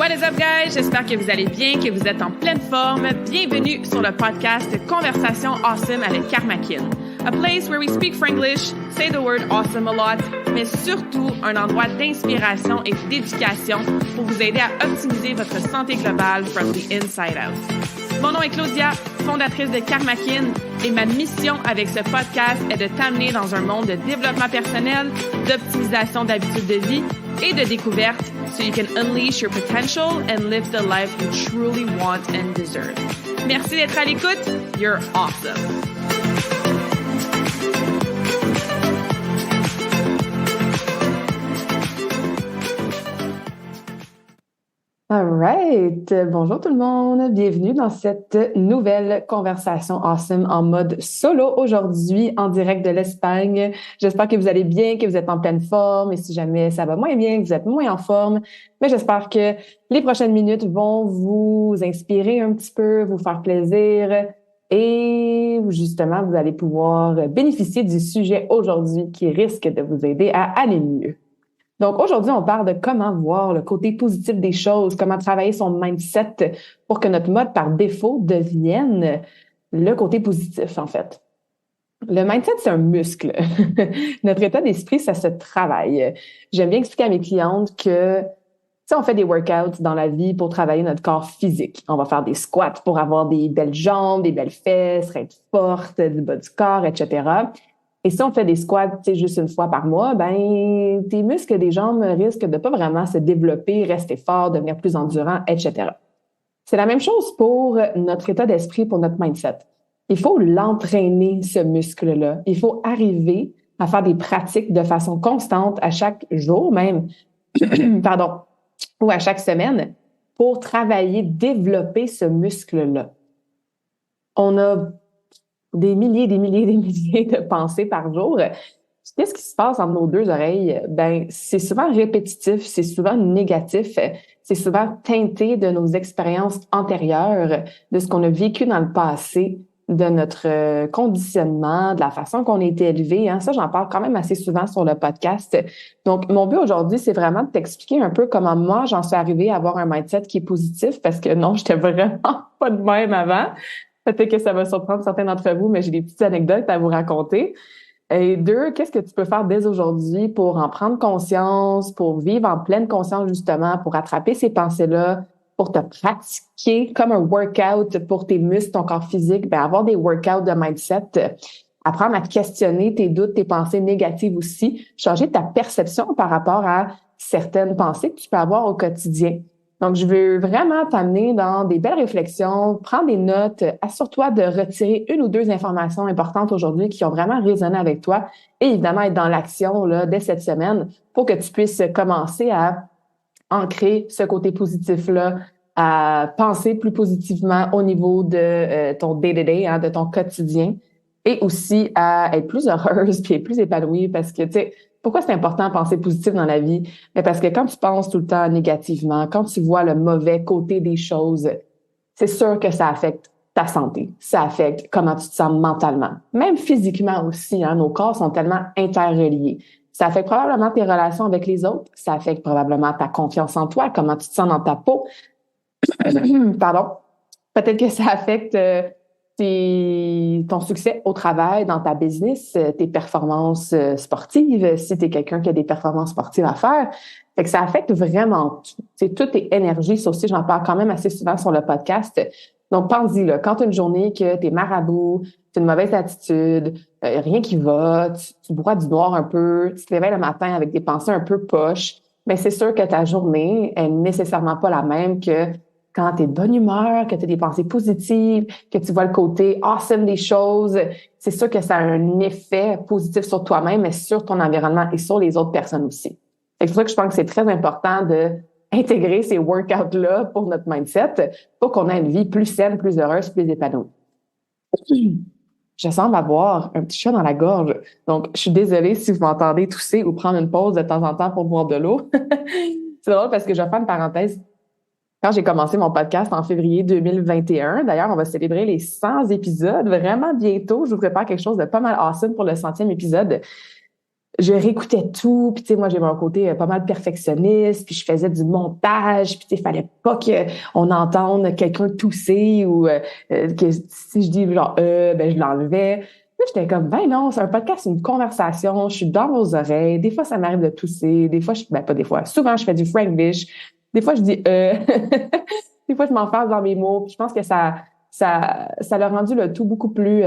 What is up, guys? J'espère que vous allez bien, que vous êtes en pleine forme. Bienvenue sur le podcast Conversation Awesome avec Karmakin. A place where we speak Franglish, say the word awesome a lot, mais surtout un endroit d'inspiration et d'éducation pour vous aider à optimiser votre santé globale from the inside out. Mon nom est Claudia, fondatrice de Karmakin, et ma mission avec ce podcast est de t'amener dans un monde de développement personnel, d'optimisation d'habitudes de vie et de découverte so you can unleash your potential and live the life you truly want and deserve. Merci d'être à l'écoute. You're awesome. All right. Bonjour tout le monde. Bienvenue dans cette nouvelle conversation awesome en mode solo aujourd'hui en direct de l'Espagne. J'espère que vous allez bien, que vous êtes en pleine forme et si jamais ça va moins bien, que vous êtes moins en forme, mais j'espère que les prochaines minutes vont vous inspirer un petit peu, vous faire plaisir et justement vous allez pouvoir bénéficier du sujet aujourd'hui qui risque de vous aider à aller mieux. Donc, aujourd'hui, on parle de comment voir le côté positif des choses, comment travailler son mindset pour que notre mode par défaut devienne le côté positif, en fait. Le mindset, c'est un muscle. Notre état d'esprit, ça se travaille. J'aime bien expliquer à mes clientes que, tu sais, on fait des workouts dans la vie pour travailler notre corps physique. On va faire des squats pour avoir des belles jambes, des belles fesses, être forte, du bas du corps, etc. Et si on fait des squats, tu sais, juste une fois par mois, ben, tes muscles des jambes risquent de pas vraiment se développer, rester forts, devenir plus endurants, etc. C'est la même chose pour notre état d'esprit, pour notre mindset. Il faut l'entraîner, ce muscle-là. Il faut arriver à faire des pratiques de façon constante à chaque jour même, ou à chaque semaine pour travailler, développer ce muscle-là. On a des milliers de pensées par jour. Qu'est-ce qui se passe entre nos deux oreilles? Ben, c'est souvent répétitif, c'est souvent négatif, c'est souvent teinté de nos expériences antérieures, de ce qu'on a vécu dans le passé, de notre conditionnement, de la façon qu'on a été élevé. Ça, j'en parle quand même assez souvent sur le podcast. Donc, mon but aujourd'hui, c'est vraiment de t'expliquer un peu comment moi, j'en suis arrivée à avoir un mindset qui est positif parce que non, j'étais vraiment pas de même avant. Peut-être que ça va surprendre certains d'entre vous, mais j'ai des petites anecdotes à vous raconter. Et deux, qu'est-ce que tu peux faire dès aujourd'hui pour en prendre conscience, pour vivre en pleine conscience justement, pour attraper ces pensées-là, pour te pratiquer comme un workout pour tes muscles, ton corps physique, ben avoir des workouts de mindset, apprendre à questionner tes doutes, tes pensées négatives aussi, changer ta perception par rapport à certaines pensées que tu peux avoir au quotidien. Donc, je veux vraiment t'amener dans des belles réflexions, prends des notes, assure-toi de retirer une ou deux informations importantes aujourd'hui qui ont vraiment résonné avec toi et évidemment être dans l'action là dès cette semaine pour que tu puisses commencer à ancrer ce côté positif-là, à penser plus positivement au niveau de ton day-to-day, de ton quotidien et aussi à être plus heureuse puis plus épanouie parce que, tu sais, pourquoi c'est important de penser positif dans la vie? Mais parce que quand tu penses tout le temps négativement, quand tu vois le mauvais côté des choses, c'est sûr que ça affecte ta santé. Ça affecte comment tu te sens mentalement. Même physiquement aussi, nos corps sont tellement interreliés. Ça affecte probablement tes relations avec les autres. Ça affecte probablement ta confiance en toi, comment tu te sens dans ta peau. Pardon. Peut-être que ça affecte ton succès au travail, dans ta business, tes performances sportives, si tu es quelqu'un qui a des performances sportives à faire. Fait que ça affecte vraiment tout. C'est toutes tes énergies. Ça aussi, j'en parle quand même assez souvent sur le podcast. Donc, pense-y, là, quand tu as une journée que tu es marabout, tu as une mauvaise attitude, rien qui va, tu bois du noir un peu, tu te réveilles le matin avec des pensées un peu poches, mais c'est sûr que ta journée est nécessairement pas la même que quand tu es de bonne humeur, que tu as des pensées positives, que tu vois le côté awesome des choses, c'est sûr que ça a un effet positif sur toi-même, mais sur ton environnement et sur les autres personnes aussi. C'est pour ça que je pense que c'est très important de intégrer ces workouts-là pour notre mindset, pour qu'on ait une vie plus saine, plus heureuse, plus épanouie. Je semble avoir un petit chat dans la gorge, donc je suis désolée si vous m'entendez tousser ou prendre une pause de temps en temps pour boire de l'eau. C'est drôle parce que je vais faire une parenthèse. Quand j'ai commencé mon podcast en février 2021, d'ailleurs, on va célébrer les 100 épisodes vraiment bientôt. Je vous prépare quelque chose de pas mal awesome pour le 100e épisode. je réécoutais tout, puis tu sais, moi, j'ai mon côté pas mal perfectionniste, puis je faisais du montage, puis tu sais, fallait pas qu'on entende quelqu'un tousser ou que si je dis genre ben je l'enlevais. Là, j'étais comme, ben non, c'est un podcast, c'est une conversation, je suis dans vos oreilles. Des fois, ça m'arrive de tousser, des fois, ben pas des fois, souvent, je fais du Franglish, des fois, je dis des fois, je m'enferme dans mes mots, puis je pense que ça l'a rendu le tout beaucoup plus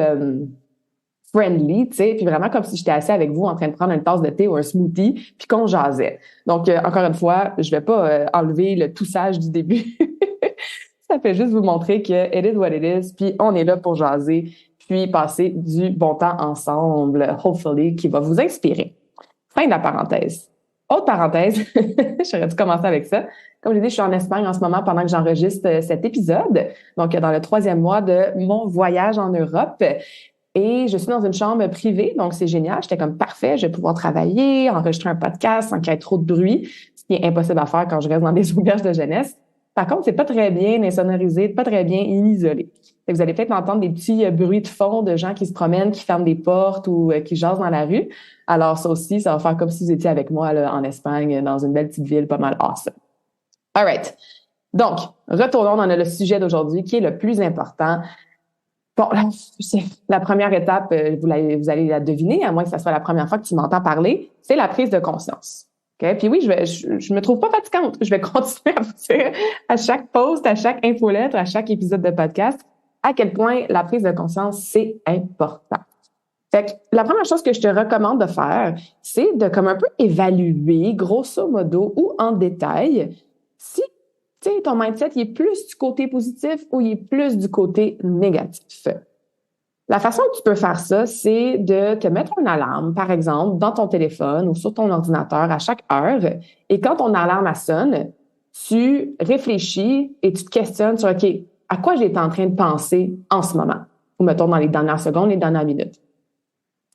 friendly, tu sais, puis vraiment comme si j'étais assis avec vous en train de prendre une tasse de thé ou un smoothie, puis qu'on jasait. Donc, encore une fois, je vais pas enlever le toussage du début. Ça fait juste vous montrer que it is what it is, puis on est là pour jaser, puis passer du bon temps ensemble, hopefully, qui va vous inspirer. Fin de la parenthèse. Autre parenthèse, j'aurais dû commencer avec ça. Comme j'ai dit, je suis en Espagne en ce moment pendant que j'enregistre cet épisode, donc dans le 3e mois de mon voyage en Europe. Et je suis dans une chambre privée, donc c'est génial. J'étais comme parfait, je vais pouvoir travailler, enregistrer un podcast sans qu'il y ait trop de bruit, ce qui est impossible à faire quand je reste dans des auberges de jeunesse. Par contre, c'est pas très bien insonorisé, pas très bien isolé. Et vous allez peut-être entendre des petits bruits de fond de gens qui se promènent, qui ferment des portes ou qui jasent dans la rue. Alors ça aussi, ça va faire comme si vous étiez avec moi là, en Espagne, dans une belle petite ville pas mal awesome. All right. Donc, retournons dans le sujet d'aujourd'hui qui est le plus important. Bon, la première étape, vous allez la deviner, à moins que ce soit la première fois que tu m'entends parler, c'est la prise de conscience. Okay? Puis oui, je me trouve pas fatigante. Je vais continuer à vous dire à chaque post, à chaque infolettre, à chaque épisode de podcast, à quel point la prise de conscience, c'est important. Fait que la première chose que je te recommande de faire, c'est de comme un peu évaluer, grosso modo ou en détail, si tu sais, ton mindset, il est plus du côté positif ou il est plus du côté négatif. La façon que tu peux faire ça, c'est de te mettre une alarme, par exemple, dans ton téléphone ou sur ton ordinateur à chaque heure. Et quand ton alarme sonne, tu réfléchis et tu te questionnes sur, OK, à quoi j'étais en train de penser en ce moment? Ou mettons dans les dernières secondes, les dernières minutes.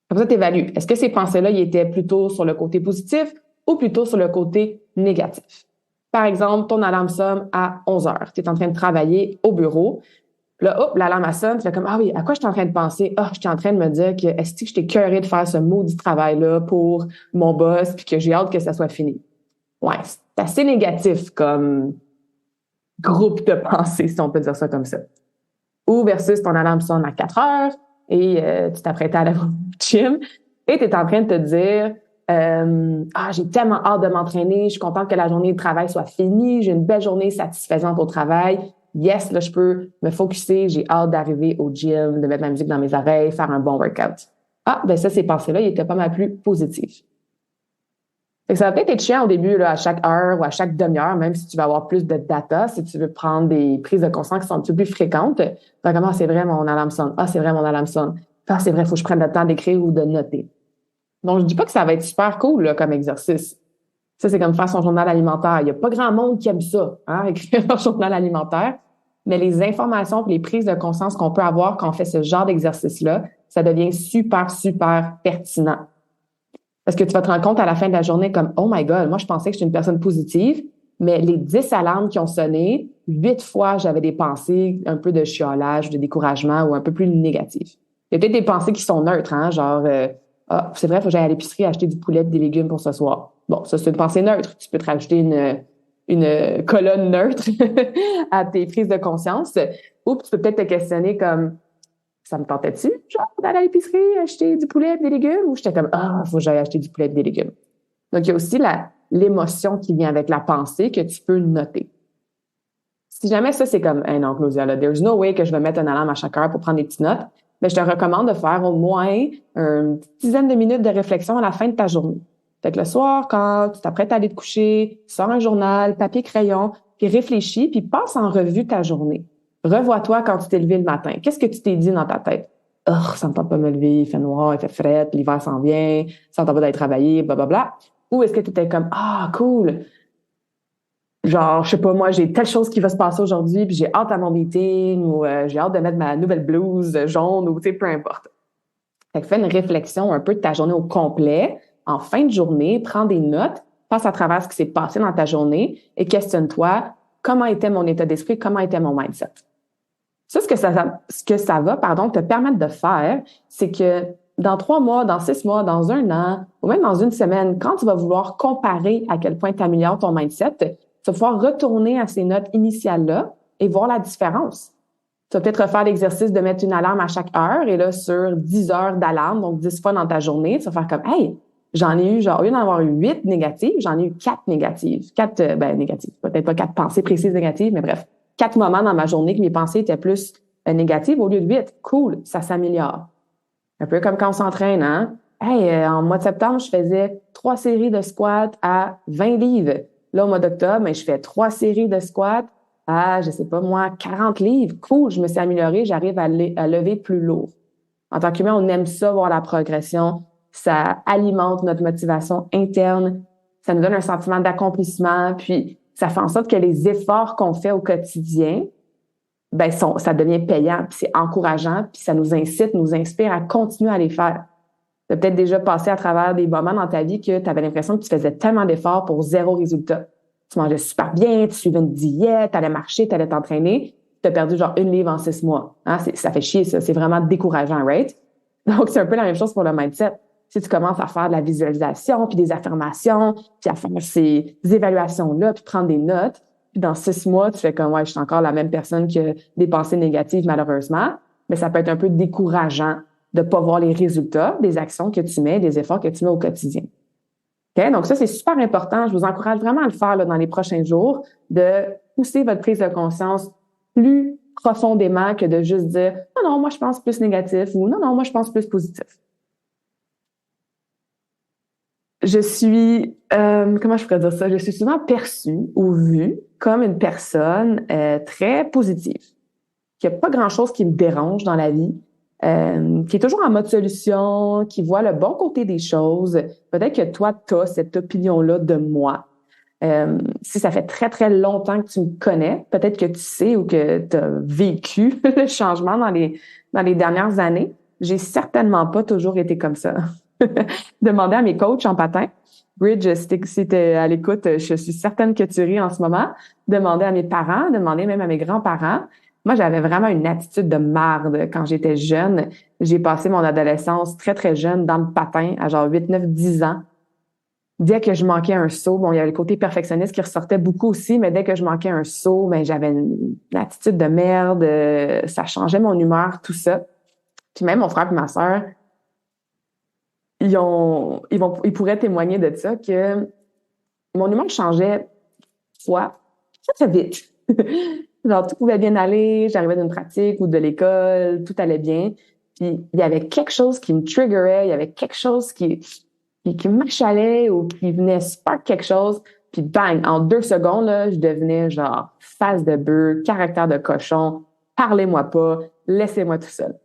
Comme ça, tu évalues. Est-ce que ces pensées-là, ils étaient plutôt sur le côté positif ou plutôt sur le côté négatif? Par exemple, ton alarme sonne à 11 heures. Tu es en train de travailler au bureau. Là, hop, l'alarme sonne. Tu fais comme, ah oui, à quoi je suis en train de penser? Ah, je suis en train de me dire que est-ce que j'étais curée de faire ce maudit travail-là pour mon boss puis que j'ai hâte que ça soit fini. Ouais, c'est assez négatif comme groupe de pensée, si on peut dire ça comme ça. Ou versus ton alarme sonne à 4 heures et tu t'apprêtais à aller au gym et tu es en train de te dire j'ai tellement hâte de m'entraîner, je suis contente que la journée de travail soit finie, j'ai une belle journée satisfaisante au travail. Yes, là, je peux me focusser, j'ai hâte d'arriver au gym, de mettre la musique dans mes oreilles, faire un bon workout. Ah, ben ça, ces pensées-là, ils étaient pas mal plus positifs. Fait que ça va peut-être être chiant au début, là, à chaque heure ou à chaque demi-heure, même si tu vas avoir plus de data, si tu veux prendre des prises de conscience qui sont un petit peu plus fréquentes. Fait comme, c'est vrai, mon alarme sonne. Ah, c'est vrai, mon alarme sonne. Ah, c'est vrai, faut que je prenne le temps d'écrire ou de noter. Donc, je dis pas que ça va être super cool là, comme exercice. Ça, c'est comme faire son journal alimentaire. Il y a pas grand monde qui aime ça, écrire leur journal alimentaire. Mais les informations et les prises de conscience qu'on peut avoir quand on fait ce genre d'exercice-là, ça devient super, super pertinent. Parce que tu vas te rendre compte à la fin de la journée comme, oh my God, moi, je pensais que je suis une personne positive, mais les 10 alarmes qui ont sonné, 8 fois, j'avais des pensées un peu de chiolage, de découragement ou un peu plus négatives. Il y a peut-être des pensées qui sont neutres, genre, c'est vrai, il faut que j'aille à l'épicerie acheter du poulet et des légumes pour ce soir. Bon, ça, c'est une pensée neutre. Tu peux te rajouter une colonne neutre à tes prises de conscience. Ou tu peux peut-être te questionner comme, ça me tentait-tu, genre, d'aller à l'épicerie acheter du poulet et des légumes? Ou j'étais comme, faut que j'aille acheter du poulet et des légumes. Donc, il y a aussi l'émotion qui vient avec la pensée que tu peux noter. Si jamais ça, c'est comme, hey non, Claudia, là, there's no way que je vais mettre une alarme à chaque heure pour prendre des petites notes, ben, je te recommande de faire au moins une dizaine de minutes de réflexion à la fin de ta journée. Fait que le soir, quand tu t'apprêtes à aller te coucher, sors un journal, papier, crayon, puis réfléchis, puis passe en revue ta journée. Revois-toi quand tu t'es levé le matin. Qu'est-ce que tu t'es dit dans ta tête? Ça me tente pas de me lever, il fait noir, il fait fret, l'hiver s'en vient, ça me tente pas d'aller travailler, blablabla. Ou est-ce que tu étais comme, cool, genre, je sais pas, moi, j'ai telle chose qui va se passer aujourd'hui, puis j'ai hâte à mon meeting, ou j'ai hâte de mettre ma nouvelle blouse jaune, ou tu sais, peu importe. Fait que fais une réflexion un peu de ta journée au complet, en fin de journée, prends des notes, passe à travers ce qui s'est passé dans ta journée et questionne-toi comment était mon état d'esprit, comment était mon mindset. Ça, ce que ça va te permettre de faire, c'est que dans 3 mois, dans 6 mois, dans un an, ou même dans une semaine, quand tu vas vouloir comparer à quel point tu améliores ton mindset, tu vas pouvoir retourner à ces notes initiales-là et voir la différence. Tu vas peut-être refaire l'exercice de mettre une alarme à chaque heure et là, sur 10 heures d'alarme, donc 10 fois dans ta journée, tu vas faire comme, hey, j'en ai eu, genre, au lieu d'en avoir eu 8 négatives, j'en ai eu 4 négatives. 4, négatives. Peut-être pas 4 pensées précises négatives, mais bref, 4 moments dans ma journée que mes pensées étaient plus négatives au lieu de 8. Cool, ça s'améliore. Un peu comme quand on s'entraîne, hein? Hey, en mois de septembre, je faisais 3 séries de squats à 20 livres. Là, au mois d'octobre, je fais 3 séries de squats à, je sais pas moi, 40 livres. Cool, je me suis améliorée, j'arrive à lever plus lourd. En tant qu'humain, on aime ça, voir la progression. Ça alimente notre motivation interne. Ça nous donne un sentiment d'accomplissement. Puis, ça fait en sorte que les efforts qu'on fait au quotidien, ça devient payant, puis c'est encourageant, puis ça nous incite, nous inspire à continuer à les faire. Tu as peut-être déjà passé à travers des moments dans ta vie que tu avais l'impression que tu faisais tellement d'efforts pour 0 résultat. Tu mangeais super bien, tu suivais une diète, tu allais marcher, tu allais t'entraîner, tu as perdu genre 1 livre en 6 mois. Hein? Ça fait chier, ça. C'est vraiment décourageant, right? Donc, c'est un peu la même chose pour le mindset. Si tu commences à faire de la visualisation, puis des affirmations, puis à faire ces évaluations-là, puis prendre des notes, puis dans 6 mois, tu fais comme, ouais, je suis encore la même personne que des pensées négatives, malheureusement. Mais ça peut être un peu décourageant de pas voir les résultats des actions que tu mets, des efforts que tu mets au quotidien. Okay? Donc ça, c'est super important. Je vous encourage vraiment à le faire là, dans les prochains jours, de pousser votre prise de conscience plus profondément que de juste dire « Non, non, moi, je pense plus négatif » ou « Non, non, moi, je pense plus positif ». Je suis, comment je pourrais dire ça? Je suis souvent perçue ou vue comme une personne très positive, qui a pas grand-chose qui me dérange dans la vie, qui est toujours en mode solution, qui voit le bon côté des choses. Peut-être que toi, tu as cette opinion-là de moi. Si ça fait très, très longtemps que tu me connais, peut-être que tu sais ou que tu as vécu le changement dans les dernières années. J'ai certainement pas toujours été comme ça. Demandez à mes coachs en patin. Bridge, si t'es à l'écoute, je suis certaine que tu ris en ce moment. Demandez à mes parents, demandez même à mes grands-parents. Moi, j'avais vraiment une attitude de marde quand j'étais jeune. J'ai passé mon adolescence très, très jeune dans le patin, à genre 8, 9, 10 ans. Dès que je manquais un saut, bon, il y avait le côté perfectionniste qui ressortait beaucoup aussi, mais dès que je manquais un saut, j'avais une attitude de merde, ça changeait mon humeur, tout ça. Puis même mon frère et ma sœur, ils pourraient témoigner de ça, que mon humeur changeait très vite. Genre, tout pouvait bien aller, j'arrivais d'une pratique ou de l'école, tout allait bien. Puis, il y avait quelque chose qui me triggerait, il y avait quelque chose qui m'achalait ou qui venait spark quelque chose. Puis, bang, en 2 secondes, là, je devenais genre face de bœuf, caractère de cochon, parlez-moi pas, laissez-moi tout seul.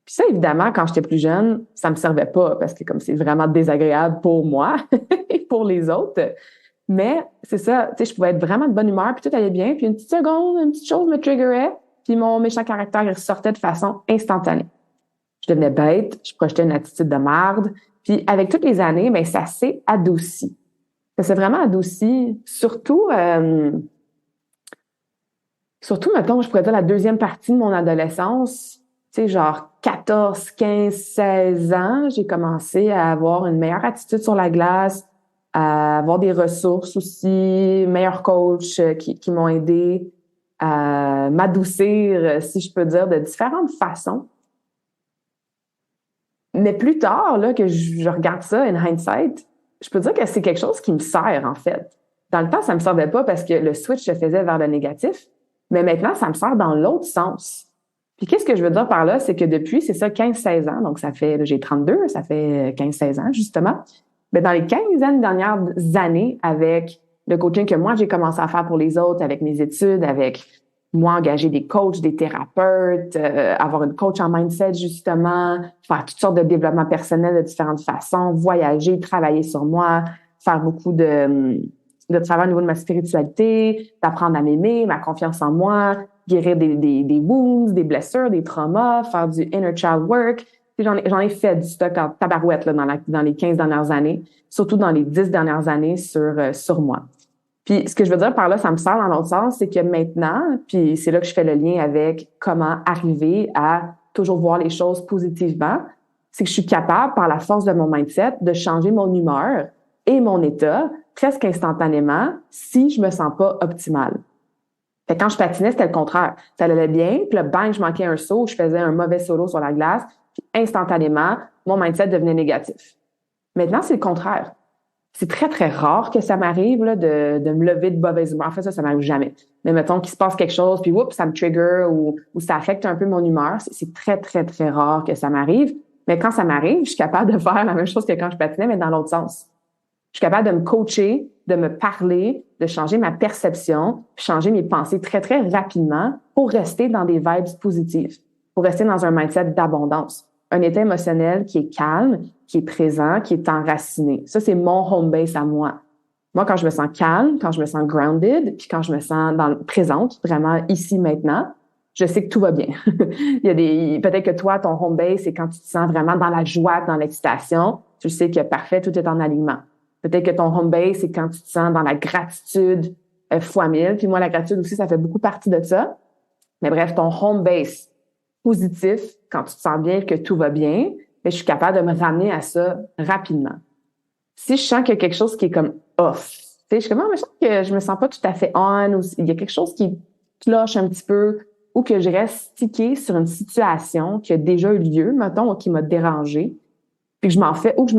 Puis ça, évidemment, quand j'étais plus jeune, ça me servait pas parce que comme c'est vraiment désagréable pour moi et pour les autres. Mais c'est ça, tu sais, je pouvais être vraiment de bonne humeur, puis tout allait bien, puis une petite seconde, une petite chose me triggerait, puis mon méchant caractère, il ressortait de façon instantanée. Je devenais bête, je projetais une attitude de marde, puis avec toutes les années, ça s'est adouci. Ça s'est vraiment adouci, surtout, mettons, je pourrais dire la deuxième partie de mon adolescence, tu sais, genre 14, 15, 16 ans, j'ai commencé à avoir une meilleure attitude sur la glace, à avoir des ressources aussi, meilleurs coachs qui m'ont aidé à m'adoucir, si je peux dire, de différentes façons. Mais plus tard, là, que je regarde ça in hindsight, je peux dire que c'est quelque chose qui me sert, en fait. Dans le temps, ça me servait pas parce que le switch se faisait vers le négatif, mais maintenant, ça me sert dans l'autre sens. Puis qu'est-ce que je veux dire par là, c'est que depuis, c'est ça, 15-16 ans, donc j'ai 32, ça fait 15-16 ans, justement. Mais dans les 15 dernières années, avec le coaching que moi, j'ai commencé à faire pour les autres, avec mes études, avec moi, engager des coachs, des thérapeutes, avoir une coach en mindset, justement, faire toutes sortes de développement personnel de différentes façons, voyager, travailler sur moi, faire beaucoup de travail au niveau de ma spiritualité, d'apprendre à m'aimer, ma confiance en moi, guérir des wounds, des blessures, des traumas, faire du inner child work. J'en ai fait du stock en tabarouette là, dans les 15 dernières années, surtout dans les 10 dernières années sur moi. Puis ce que je veux dire par là, ça me sert dans l'autre sens, c'est que maintenant, puis c'est là que je fais le lien avec comment arriver à toujours voir les choses positivement, c'est que je suis capable, par la force de mon mindset, de changer mon humeur et mon état presque instantanément si je me sens pas optimale. Fait que quand je patinais, c'était le contraire. Ça allait bien, puis là, bang, je manquais un saut, je faisais un mauvais solo sur la glace, puis instantanément, mon mindset devenait négatif. Maintenant, c'est le contraire. C'est très, très rare que ça m'arrive là, de me lever de mauvaise humeur. En fait, ça m'arrive jamais. Mais mettons qu'il se passe quelque chose, puis oups, ça me trigger ou ça affecte un peu mon humeur. C'est très, très, très rare que ça m'arrive. Mais quand ça m'arrive, je suis capable de faire la même chose que quand je patinais, mais dans l'autre sens. Je suis capable de me coacher, de me parler, de changer ma perception, puis changer mes pensées très, très rapidement pour rester dans des vibes positives, pour rester dans un mindset d'abondance. Un état émotionnel qui est calme, qui est présent, qui est enraciné. Ça, c'est mon home base à moi. Moi, quand je me sens calme, quand je me sens grounded, puis quand je me sens présente, vraiment ici, maintenant, je sais que tout va bien. Peut-être que toi, ton home base, c'est quand tu te sens vraiment dans la joie, dans l'excitation. Tu sais que parfait, tout est en alignement. Peut-être que ton home base, c'est quand tu te sens dans la gratitude fois 1000. Puis moi, la gratitude aussi, ça fait beaucoup partie de ça. Mais bref, ton home base positif, quand tu te sens bien, que tout va bien, je suis capable de me ramener à ça rapidement. Si je sens qu'il y a quelque chose qui est comme off, tu sais, je suis comme, je sens que je me sens pas tout à fait on, ou il y a quelque chose qui cloche un petit peu, ou que je reste stické sur une situation qui a déjà eu lieu, mettons, ou qui m'a dérangé, puis que je m'en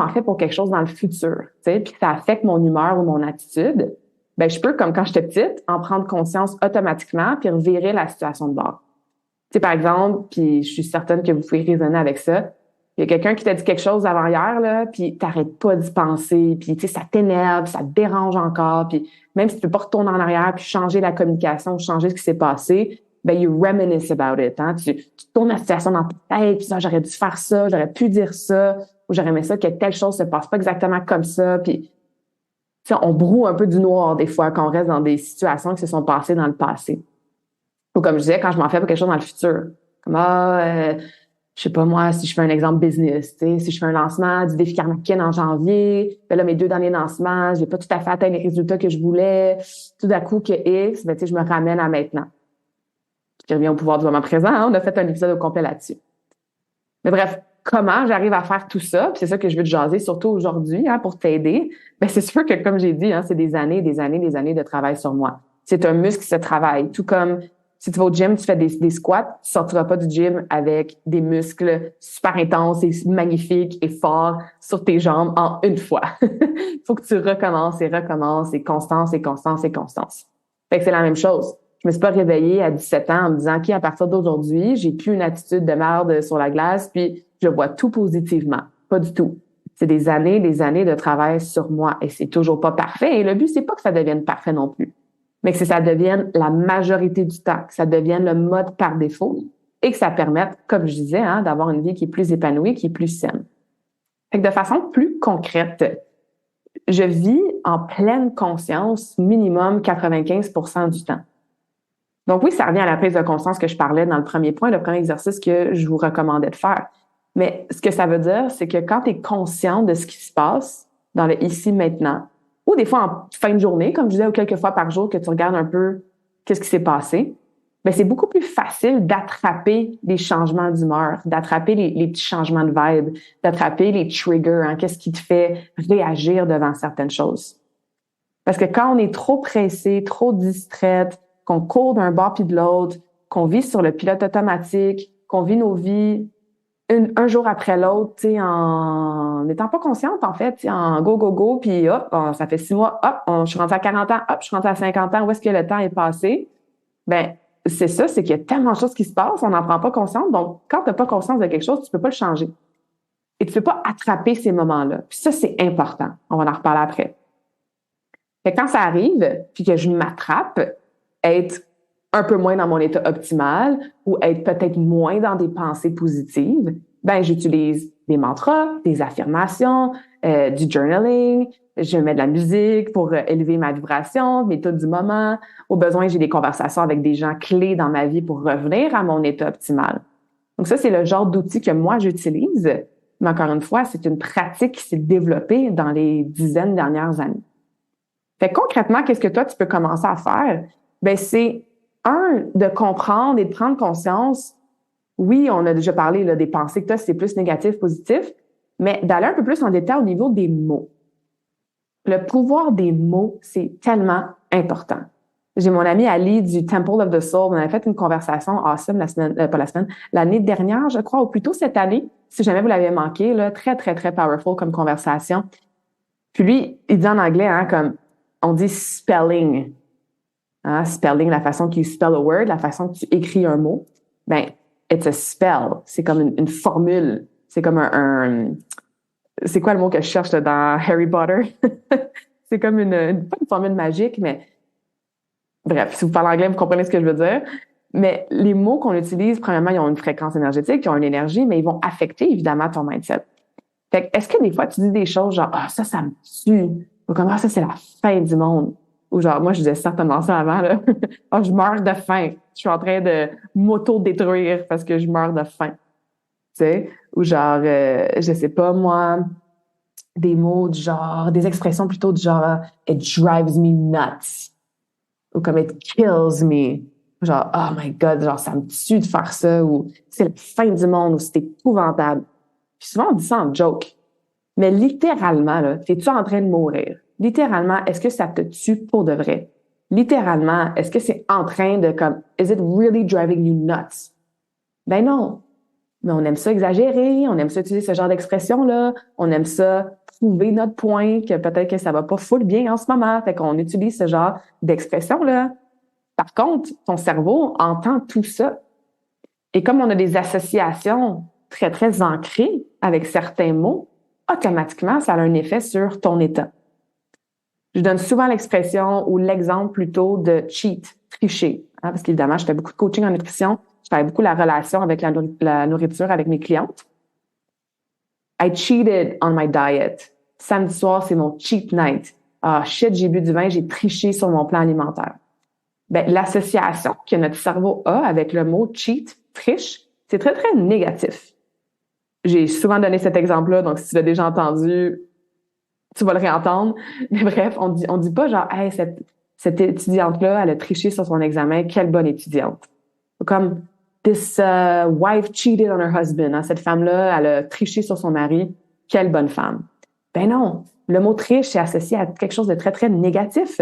fais pour quelque chose dans le futur, tu sais, puis que ça affecte mon humeur ou mon attitude, je peux, comme quand j'étais petite, en prendre conscience automatiquement puis revirer la situation de bord. Tu sais, par exemple, puis je suis certaine que vous pouvez raisonner avec ça, il y a quelqu'un qui t'a dit quelque chose avant hier, là, puis t'arrêtes pas d'y penser, puis tu sais, ça t'énerve, ça te dérange encore, puis même si tu peux pas retourner en arrière puis changer la communication, changer ce qui s'est passé, you reminisce about it, hein. Tu tournes la situation dans ta tête, puis ça, j'aurais dû faire ça, j'aurais pu dire ça, ou j'aurais aimé ça que telle chose se passe pas exactement comme ça, puis tu sais, on broue un peu du noir des fois quand on reste dans des situations qui se sont passées dans le passé. Ou comme je disais, quand je m'en fais pour quelque chose dans le futur, comme je sais pas moi, si je fais un exemple business, tu sais, si je fais un lancement du défi Karmakin en janvier, là, mes 2 derniers lancements, j'ai pas tout à fait atteint les résultats que je voulais, tout d'un coup que X, tu sais, je me ramène à maintenant. Puis je reviens au pouvoir du moment présent, hein, on a fait un épisode au complet là-dessus. Mais bref, comment j'arrive à faire tout ça, puis c'est ça que je veux te jaser, surtout aujourd'hui, hein, pour t'aider, c'est sûr que, comme j'ai dit, hein, c'est des années de travail sur moi. C'est un muscle qui se travaille, tout comme si tu vas au gym, tu fais des squats, tu sortiras pas du gym avec des muscles super intenses et magnifiques et forts sur tes jambes en une fois. Il faut que tu recommences et constance. Fait que c'est la même chose. Je me suis pas réveillée à 17 ans en me disant, OK, à partir d'aujourd'hui, j'ai plus une attitude de merde sur la glace, puis je vois tout positivement. Pas du tout. C'est des années de travail sur moi et c'est toujours pas parfait. Et le but, c'est pas que ça devienne parfait non plus, mais que ça devienne la majorité du temps, que ça devienne le mode par défaut et que ça permette, comme je disais, hein, d'avoir une vie qui est plus épanouie, qui est plus saine. Fait que de façon plus concrète, je vis en pleine conscience minimum 95% du temps. Donc oui, ça revient à la prise de conscience que je parlais dans le premier point, le premier exercice que je vous recommandais de faire. Mais ce que ça veut dire, c'est que quand tu es conscient de ce qui se passe dans le ici, maintenant, ou des fois en fin de journée, comme je disais, ou quelques fois par jour que tu regardes un peu qu'est-ce qui s'est passé, c'est beaucoup plus facile d'attraper les changements d'humeur, d'attraper les petits changements de vibe, d'attraper les triggers, hein, qu'est-ce qui te fait réagir devant certaines choses. Parce que quand on est trop pressé, trop distraite, qu'on court d'un bord puis de l'autre, qu'on vit sur le pilote automatique, qu'on vit nos vies un jour après l'autre, tu sais, en n'étant pas consciente, en fait, en go, puis hop, ça fait 6 mois, hop, je suis rendue à 40 ans, hop, je suis rendue à 50 ans, où est-ce que le temps est passé? C'est ça, c'est qu'il y a tellement de choses qui se passent, on n'en prend pas conscience. Donc, quand tu n'as pas conscience de quelque chose, tu peux pas le changer. Et tu peux pas attraper ces moments-là. Puis ça, c'est important. On va en reparler après. Fait que quand ça arrive, puis que je m'attrape, être un peu moins dans mon état optimal ou être peut-être moins dans des pensées positives, j'utilise des mantras, des affirmations, du journaling, je mets de la musique pour élever ma vibration, mes taux du moment. Au besoin, j'ai des conversations avec des gens clés dans ma vie pour revenir à mon état optimal. Donc ça, c'est le genre d'outil que moi, j'utilise. Mais encore une fois, c'est une pratique qui s'est développée dans les dizaines dernières années. Fait que concrètement, qu'est-ce que toi, tu peux commencer à faire? C'est de comprendre et de prendre conscience Oui, on a déjà parlé là, des pensées que tu as, c'est plus négatif, positif, mais d'aller un peu plus en détail au niveau des mots. Le pouvoir des mots, c'est tellement important. J'ai mon amie Ali du Temple of the Soul. On avait fait une conversation awesome l'année dernière, je crois, ou plutôt cette année. Si jamais vous l'avez manqué, là, très, très, très powerful comme conversation. Puis lui, il dit en anglais, hein, comme, on dit spelling. Hein, spelling, la façon que you spell a word, la façon que tu écris un mot. Ben, it's a spell. C'est comme une formule. C'est comme c'est quoi le mot que je cherche là, dans Harry Potter? C'est comme pas une formule magique, mais bref, si vous parlez anglais, vous comprenez ce que je veux dire. Mais les mots qu'on utilise, premièrement, ils ont une fréquence énergétique, ils ont une énergie, mais ils vont affecter évidemment ton mindset. Fait que, est-ce que des fois, tu dis des choses genre, ah, ça me tue. Ou comme, ah, ça, c'est la fin du monde. Ou genre, moi, je disais certainement ça avant, là. Ah, je meurs de faim. Je suis en train de m'auto-détruire parce que je meurs de faim. Tu sais? Ou genre, je sais pas, moi, des mots du genre, des expressions plutôt du genre, it drives me nuts. Ou comme it kills me. Genre, oh my God, genre, ça me tue de faire ça. Ou c'est la fin du monde, ou c'est épouvantable. Puis souvent, on dit ça en joke. Mais littéralement, là, t'es-tu en train de mourir? Littéralement, est-ce que ça te tue pour de vrai? Littéralement, est-ce que c'est en train de comme, is it really driving you nuts? Ben non. Mais on aime ça exagérer, on aime ça utiliser ce genre d'expression-là, on aime ça prouver notre point, que peut-être que ça va pas full bien en ce moment, fait qu'on utilise ce genre d'expression-là. Par contre, ton cerveau entend tout ça. Et comme on a des associations très, très ancrées avec certains mots, automatiquement, ça a un effet sur ton état. Je donne souvent l'expression ou l'exemple plutôt de cheat, tricher. Hein, parce qu'évidemment, je fais beaucoup de coaching en nutrition. Je fais beaucoup la relation avec la nourriture avec mes clientes. I cheated on my diet. Samedi soir, c'est mon cheat night. Ah, shit, j'ai bu du vin, j'ai triché sur mon plan alimentaire. Ben, l'association que notre cerveau a avec le mot cheat, triche, c'est très, très négatif. J'ai souvent donné cet exemple-là, donc si tu l'as déjà entendu, tu vas le réentendre. Mais bref, on dit pas genre, hey, cette étudiante-là, elle a triché sur son examen, quelle bonne étudiante. Comme, this wife cheated on her husband. Hein, cette femme-là, elle a triché sur son mari, quelle bonne femme. Ben non, le mot triche est associé à quelque chose de très, très négatif.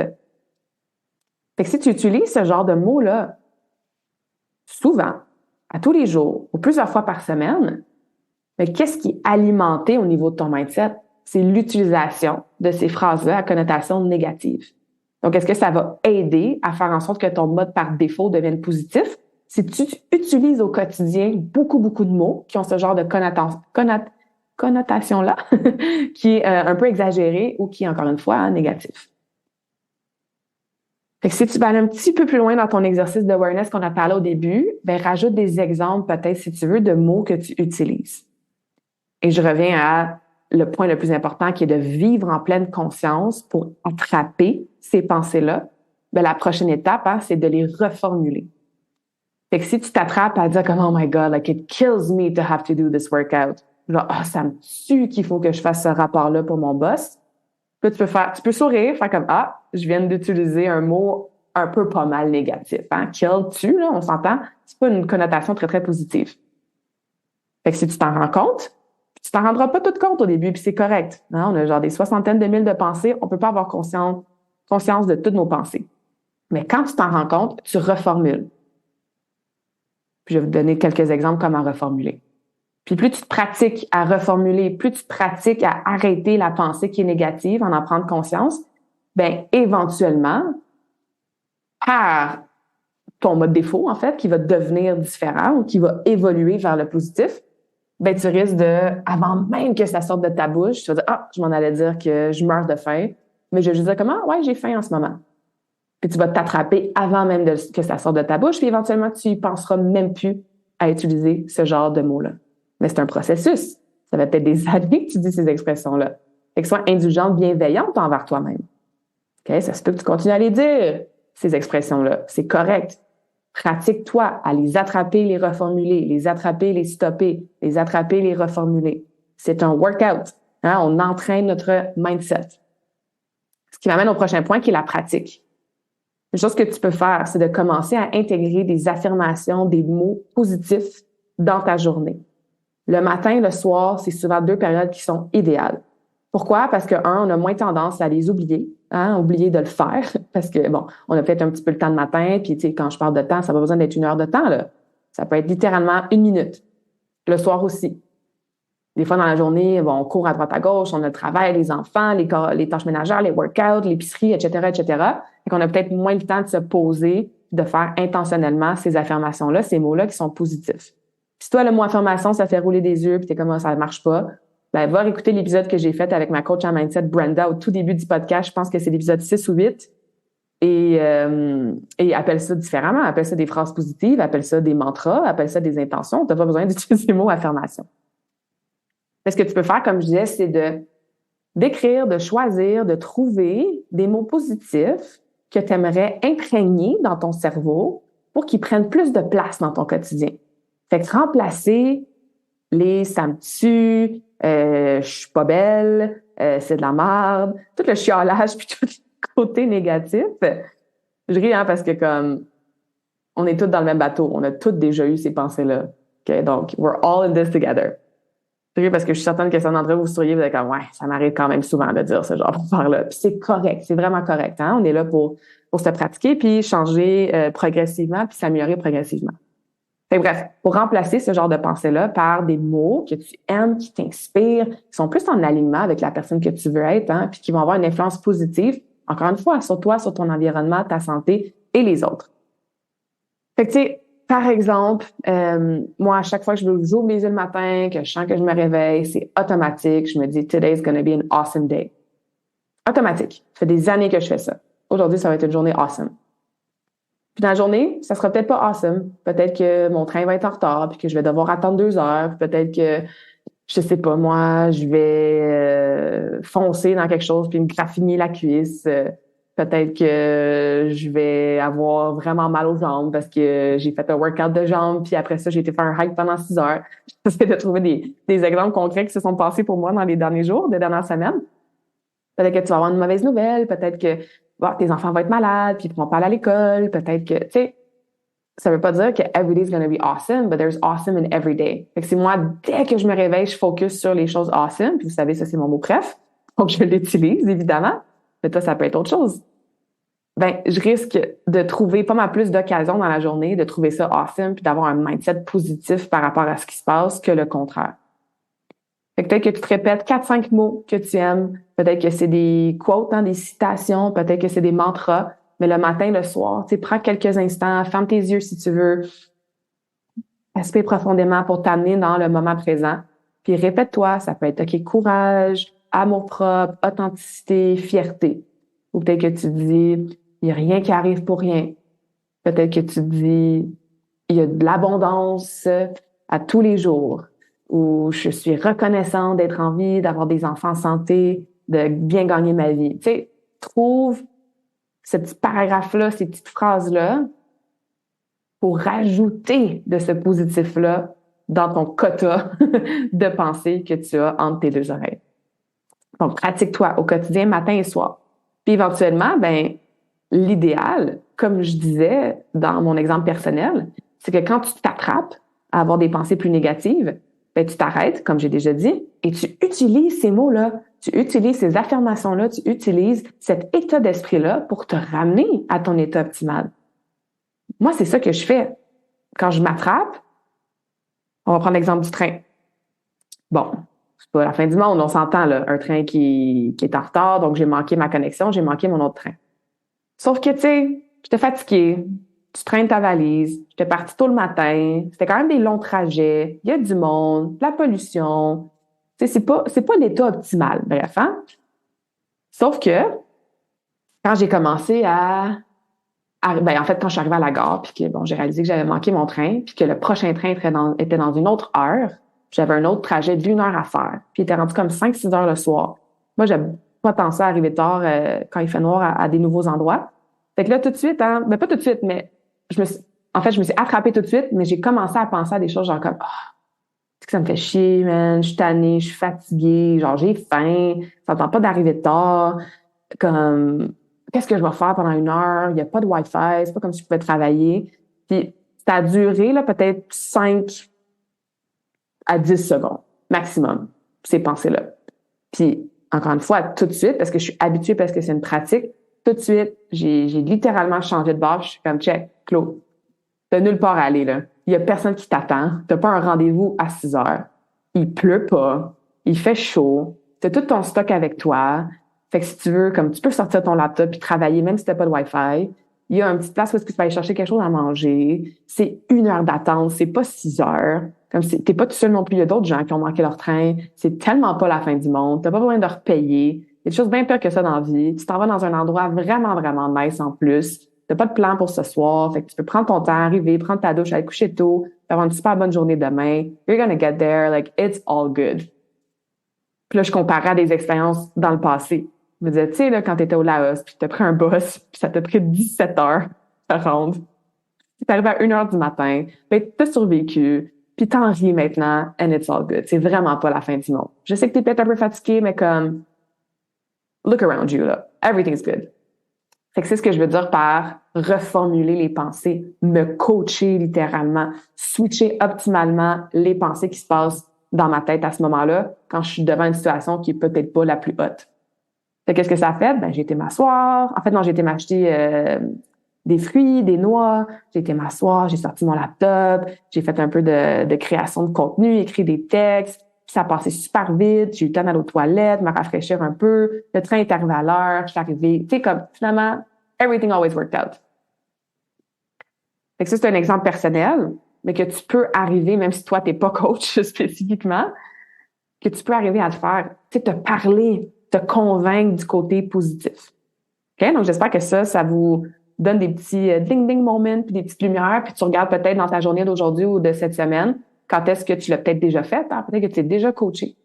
Fait que si tu utilises ce genre de mots-là, souvent, à tous les jours, ou plusieurs fois par semaine, mais qu'est-ce qui est alimenté au niveau de ton mindset? C'est l'utilisation de ces phrases-là à connotation négative. Donc, est-ce que ça va aider à faire en sorte que ton mode par défaut devienne positif? Si tu utilises au quotidien beaucoup, beaucoup de mots qui ont ce genre de connotation-là, qui est un peu exagéré ou qui est, encore une fois, négatif. Fait que si tu vas aller un petit peu plus loin dans ton exercice d'awareness qu'on a parlé au début, ben rajoute des exemples peut-être, si tu veux, de mots que tu utilises. Et je reviens à le point le plus important qui est de vivre en pleine conscience pour attraper ces pensées-là. Ben, la prochaine étape, hein, c'est de les reformuler. Fait que si tu t'attrapes à dire comme, oh my God, like it kills me to have to do this workout. Genre, oh, ça me tue qu'il faut que je fasse ce rapport-là pour mon boss. Là, tu peux sourire, faire comme, ah, je viens d'utiliser un mot un peu pas mal négatif. Hein? Kill, tue, là, on s'entend. C'est pas une connotation très, très positive. Fait que si tu t'en rends compte, tu t'en rendras pas tout compte au début, puis c'est correct. Hein? On a genre des soixantaines de mille de pensées, on peut pas avoir conscience de toutes nos pensées. Mais quand tu t'en rends compte, tu reformules. Puis je vais vous donner quelques exemples comment reformuler. Puis plus tu te pratiques à reformuler, plus tu te pratiques à arrêter la pensée qui est négative, en prendre conscience, ben éventuellement, par ton mode défaut, en fait, qui va devenir différent ou qui va évoluer vers le positif, ben tu risques de, avant même que ça sorte de ta bouche, tu vas dire, ah, je m'en allais dire que je meurs de faim, mais je vais juste dire comment, ouais, j'ai faim en ce moment. Puis tu vas t'attraper avant même que ça sorte de ta bouche, puis éventuellement, tu y penseras même plus à utiliser ce genre de mots-là. Mais c'est un processus. Ça va peut-être des années que tu dis ces expressions-là. Fait que sois indulgente, bienveillante envers toi-même. OK? Ça se peut que tu continues à les dire, ces expressions-là. C'est correct. Pratique-toi à les attraper, les reformuler, les attraper, les stopper, les attraper, les reformuler. C'est un workout. Hein? On entraîne notre mindset. Ce qui m'amène au prochain point qui est la pratique. Une chose que tu peux faire, c'est de commencer à intégrer des affirmations, des mots positifs dans ta journée. Le matin, le soir, c'est souvent 2 périodes qui sont idéales. Pourquoi? Parce que, on a moins tendance à les oublier, oublier de le faire, parce que, bon, on a peut-être un petit peu le temps le matin, puis, tu sais, quand je parle de temps, ça n'a pas besoin d'être 1 heure de temps, là. Ça peut être littéralement 1 minute. Le soir aussi. Des fois, dans la journée, bon, on court à droite à gauche, on a le travail, les enfants, les tâches ménagères, les workouts, l'épicerie, etc., etc. Et qu'on a peut-être moins le temps de se poser, de faire intentionnellement ces affirmations-là, ces mots-là qui sont positifs. Si toi, le mot affirmation, ça fait rouler des yeux, puis t'es comme, ah, ça marche pas, ben, va écouter l'épisode que j'ai fait avec ma coach en mindset, Brenda, au tout début du podcast. Je pense que c'est l'épisode 6 ou 8. Et appelle ça différemment. Appelle ça des phrases positives, appelle ça des mantras, appelle ça des intentions. T'as pas besoin d'utiliser le mot affirmation. Mais ce que tu peux faire, comme je disais, c'est d'écrire, de choisir, de trouver des mots positifs que tu aimerais imprégner dans ton cerveau pour qu'ils prennent plus de place dans ton quotidien. Fait que remplacer les ça me tue, je suis pas belle, c'est de la merde, tout le chiolage puis tout le côté négatif. Je ris parce que comme on est tous dans le même bateau, on a tous déjà eu ces pensées-là. Okay? Donc, we're all in this together. Je ris parce que je suis certaine que certains d'entre vous souriez, vous êtes comme ouais, ça m'arrive quand même souvent de dire ce genre d'affaires-là. Puis c'est correct, c'est vraiment correct. On est là pour se pratiquer puis changer progressivement puis s'améliorer progressivement. Fait bref, pour remplacer ce genre de pensée-là par des mots que tu aimes, qui t'inspirent, qui sont plus en alignement avec la personne que tu veux être, puis qui vont avoir une influence positive, encore une fois, sur toi, sur ton environnement, ta santé et les autres. Fait que tu sais, par exemple, moi, à chaque fois que j'ouvre les yeux le matin, que je sens que je me réveille, c'est automatique. Je me dis, today's gonna be an awesome day. Automatique. Ça fait des années que je fais ça. Aujourd'hui, ça va être une journée awesome. Puis dans la journée, ça sera peut-être pas awesome. Peut-être que mon train va être en retard, puis que je vais devoir attendre 2 heures. Peut-être que, je sais pas, moi, je vais foncer dans quelque chose puis me graffiner la cuisse. Peut-être que je vais avoir vraiment mal aux jambes parce que j'ai fait un workout de jambes, puis après ça, j'ai été faire un hike pendant 6 heures. J'essaie de trouver des exemples concrets qui se sont passés pour moi dans les derniers jours, les dernières semaines. Peut-être que tu vas avoir une mauvaise nouvelle, peut-être que tes enfants vont être malades, puis ils pourront pas aller à l'école, peut-être que, tu sais, ça veut pas dire que every day is gonna be awesome, but there's awesome in every day. Fait que c'est moi, dès que je me réveille, je focus sur les choses awesome, puis vous savez, ça c'est mon mot préf, donc je l'utilise, évidemment, mais toi, ça peut être autre chose. Ben, je risque de trouver pas mal plus d'occasions dans la journée, de trouver ça awesome, puis d'avoir un mindset positif par rapport à ce qui se passe que le contraire. Fait que peut-être que tu te répètes 4-5 mots que tu aimes. Peut-être que c'est des quotes, des citations. Peut-être que c'est des mantras. Mais le matin, le soir, tu sais, prends quelques instants, ferme tes yeux si tu veux. Respire profondément pour t'amener dans le moment présent. Puis répète-toi, ça peut être OK, courage, amour-propre, authenticité, fierté. Ou peut-être que tu dis, il n'y a rien qui arrive pour rien. Peut-être que tu dis, il y a de l'abondance à tous les jours. Ou je suis reconnaissante d'être en vie, d'avoir des enfants en santé, de bien gagner ma vie. Tu sais, trouve ce petit paragraphe-là, ces petites phrases-là pour rajouter de ce positif-là dans ton quota de pensée que tu as entre tes 2 oreilles. Donc, pratique-toi au quotidien, matin et soir. Puis éventuellement, ben, l'idéal, comme je disais dans mon exemple personnel, c'est que quand tu t'attrapes à avoir des pensées plus négatives, ben, tu t'arrêtes, comme j'ai déjà dit, et tu utilises ces mots-là, tu utilises ces affirmations-là, tu utilises cet état d'esprit-là pour te ramener à ton état optimal. Moi, c'est ça que je fais. Quand je m'attrape, on va prendre l'exemple du train. Bon, c'est pas la fin du monde, on s'entend, là. Un train qui est en retard, donc j'ai manqué ma connexion, j'ai manqué mon autre train. Sauf que, tu sais, j'étais fatiguée, tu traînes ta valise, j'étais partie tôt le matin, c'était quand même des longs trajets, il y a du monde, de la pollution. Tu sais, c'est pas l'état optimal, bref, hein? Sauf que, quand j'ai commencé en fait, quand je suis arrivée à la gare, puis que, bon, j'ai réalisé que j'avais manqué mon train, puis que le prochain train était dans une autre heure, j'avais un autre trajet d'1 heure à faire, puis il était rendu comme 5-6 heures le soir. Moi, j'aime pas tant ça arriver tard quand il fait noir à des nouveaux endroits. Fait que là, tout de suite, ben pas tout de suite, mais je me suis attrapée tout de suite, mais j'ai commencé à penser à des choses genre comme, c'est que ça me fait chier, man, je suis tannée, je suis fatiguée, genre j'ai faim, ça me tente pas d'arriver tard, comme, qu'est-ce que je vais faire pendant 1 heure, il y a pas de Wi-Fi, c'est pas comme si je pouvais travailler. Puis ça a duré, là, peut-être 5 à 10 secondes, maximum, ces pensées-là. Puis, encore une fois, tout de suite, parce que je suis habituée, parce que c'est une pratique, tout de suite, j'ai littéralement changé de bord. Je suis comme, check, Claude, t'as nulle part à aller, là. Il y a personne qui t'attend. T'as pas un rendez-vous à 6 heures. Il pleut pas. Il fait chaud. T'as tout ton stock avec toi. Fait que si tu veux, comme tu peux sortir ton laptop puis travailler, même si t'as pas de Wi-Fi. Il y a une petite place où est-ce que tu vas aller chercher quelque chose à manger. C'est 1 heure d'attente. C'est pas 6 heures. Comme t'es pas tout seul non plus. Il y a d'autres gens qui ont manqué leur train. C'est tellement pas la fin du monde. T'as pas besoin de repayer. Il y a des choses bien pires que ça dans la vie. Tu t'en vas dans un endroit vraiment, vraiment nice en plus. T'as pas de plan pour ce soir. Fait que tu peux prendre ton temps, arriver, prendre ta douche, aller coucher tôt, avoir une super bonne journée demain. You're gonna get there. Like, it's all good. Puis là, je comparais à des expériences dans le passé. Je me disais, tu sais, là, quand t'étais au Laos, puis t'as pris un bus, puis ça t'a pris 17 heures à rendre. T'es arrivé à 1 heure du matin, ben, t'as survécu, puis t'en ris maintenant, and it's all good. C'est vraiment pas la fin du monde. Je sais que t'es peut-être un peu fatigué, mais comme, look around you, là. Everything's good. Fait que c'est ce que je veux dire par reformuler les pensées, me coacher littéralement, switcher optimalement les pensées qui se passent dans ma tête à ce moment-là, quand je suis devant une situation qui est peut-être pas la plus haute. Fait qu'est-ce que ça a fait? Ben, j'ai été m'asseoir. En fait, non, j'ai été m'acheter des fruits, des noix. J'ai été m'asseoir, j'ai sorti mon laptop, j'ai fait un peu de création de contenu, écrit des textes. Puis ça a passé super vite. J'ai eu le temps d'aller aux toilettes, me rafraîchir un peu. Le train est arrivé à l'heure. Je suis arrivée. Tu sais, comme, finalement, everything always worked out. Fait que ça, c'est un exemple personnel, mais que tu peux arriver, même si toi, t'es pas coach spécifiquement, que tu peux arriver à te faire, tu sais, te parler, te convaincre du côté positif. OK? Donc, j'espère que ça vous donne des petits ding-ding moments, puis des petites lumières, puis tu regardes peut-être dans ta journée d'aujourd'hui ou de cette semaine, quand est-ce que tu l'as peut-être déjà fait, hein? Peut-être que tu es déjà coaché,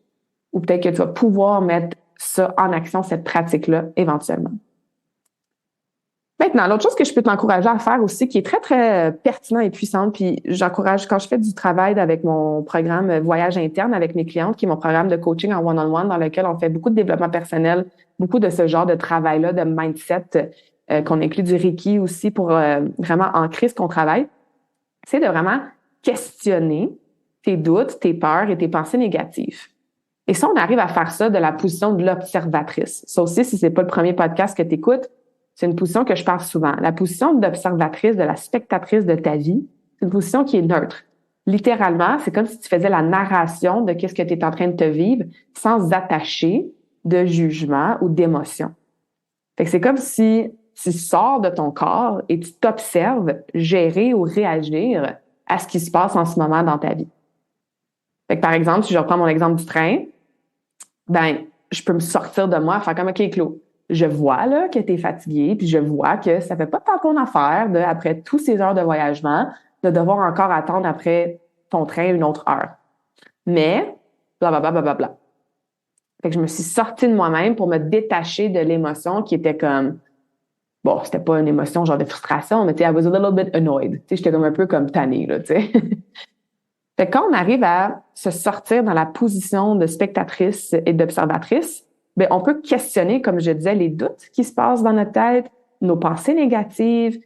ou peut-être que tu vas pouvoir mettre ça en action, cette pratique-là, éventuellement. Maintenant, l'autre chose que je peux t'encourager à faire aussi, qui est très, très pertinent et puissante, puis j'encourage, quand je fais du travail avec mon programme Voyage interne avec mes clientes, qui est mon programme de coaching en one-on-one, dans lequel on fait beaucoup de développement personnel, beaucoup de ce genre de travail-là, de mindset, qu'on inclut du Reiki aussi pour vraiment ancrer ce qu'on travaille, c'est de vraiment questionner tes doutes, tes peurs et tes pensées négatives. Et ça, on arrive à faire ça de la position de l'observatrice. Ça aussi, si c'est pas le premier podcast que tu écoutes, c'est une position que je parle souvent. La position d'observatrice, de la spectatrice de ta vie, c'est une position qui est neutre. Littéralement, c'est comme si tu faisais la narration de qu'est-ce que tu es en train de te vivre sans attacher de jugement ou d'émotion. Fait que c'est comme si tu sors de ton corps et tu t'observes gérer ou réagir à ce qui se passe en ce moment dans ta vie. Fait que par exemple, si je reprends mon exemple du train, ben, je peux me sortir de moi, faire comme, OK, Claude, je vois là que tu es fatigué, puis je vois que ça fait pas tant ton affaire de, après tous ces heures de voyagement, de devoir encore attendre après ton train 1 autre heure. Mais, blablabla, blablabla. Fait que je me suis sortie de moi-même pour me détacher de l'émotion qui était comme, bon, c'était pas une émotion genre de frustration, mais tu sais, I was a little bit annoyed. Tu sais, j'étais comme un peu comme tannée, là, tu sais. Fait que quand on arrive à se sortir dans la position de spectatrice et d'observatrice, ben, on peut questionner, comme je disais, les doutes qui se passent dans notre tête, nos pensées négatives